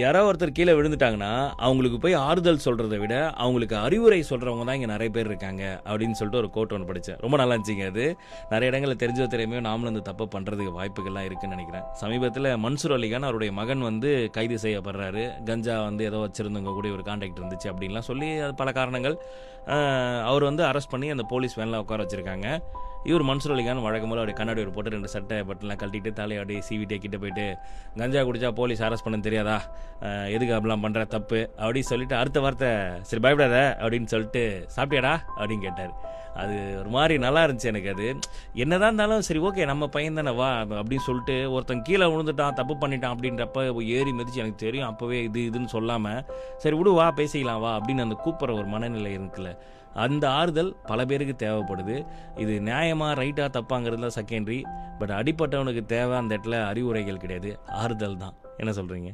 யாராவது ஒருத்தர் கீழே விழுந்துட்டாங்கன்னா அவங்களுக்கு போய் ஆறுதல் சொல்றதை விட அவங்களுக்கு அறிவுரை சொல்றவங்க தான் இங்க நிறைய பேர் இருக்காங்க அப்படின்னு சொல்லிட்டு ஒரு கோட் ஒன்று படித்தேன். ரொம்ப நல்லா இருந்துச்சுங்க. அது நிறைய இடங்களில் தெரிஞ்சோ தெரியாமையோ நாமளும் இந்த தப்பை பண்றதுக்கு வாய்ப்புகள்லாம் இருக்குன்னு நினைக்கிறேன். சமீபத்தில் மன்சூர் அலிகான் அவருடைய மகன் கைது செய்யப்படுறாரு. கஞ்சா ஏதோ வச்சிருந்தவங்க கூட ஒரு கான்டாக்ட் இருந்துச்சு அப்படின்லாம் சொல்லி அது பல காரணங்கள் அவர் அரெஸ்ட் பண்ணி அந்த போலீஸ் வேனில் உட்கார வச்சிருக்காங்க. இவர் மன்சூர் அலிகான் வழக்கம் போல் அவருடைய கண்ணாடி ஒரு போட்டு 2 சட்டை பட்டன்லாம் கழட்டிட்டு தலையாடி சீவிட்டே கிட்ட போயிட்டு கஞ்சா குடிச்சா போலீஸ் அரெஸ்ட் பண்ண தெரியாதா, எதுக்கு அப்படிலாம் பண்ணுற தப்பு அப்படின்னு சொல்லிட்டு அடுத்த வார்த்தை சரி பயப்படாத அப்படின்னு சொல்லிட்டு சாப்பிட்டியாடா அப்படின்னு கேட்டார். அது ஒரு மாதிரி நல்லா இருந்துச்சு எனக்கு. அது என்னதான் இருந்தாலும் சரி ஓகே நம்ம பையன் தானே வா அப்படின்னு சொல்லிட்டு ஒருத்தன் கீழே விழுந்துட்டான் தப்பு பண்ணிட்டான் அப்படின்றப்ப ஏறி மிதிச்சு எனக்கு தெரியும் அப்போவே இதுன்னு சொல்லாமல் சரி விடு வா பேசிக்கலாம் வா அப்படின்னு அந்த கூப்பிட்ற ஒரு மனநிலை இருக்குல்ல, அந்த ஆறுதல் பல பேருக்கு தேவைப்படுது. இது நியாயமாக ரைட்டாக தப்பாங்கிறது தான் செகண்டரி. பட் அடிப்பட்டவனுக்கு தேவை அந்த இடத்துல அறிவுரைகள் கிடையாது, ஆறுதல் தான். என்ன சொல்கிறீங்க?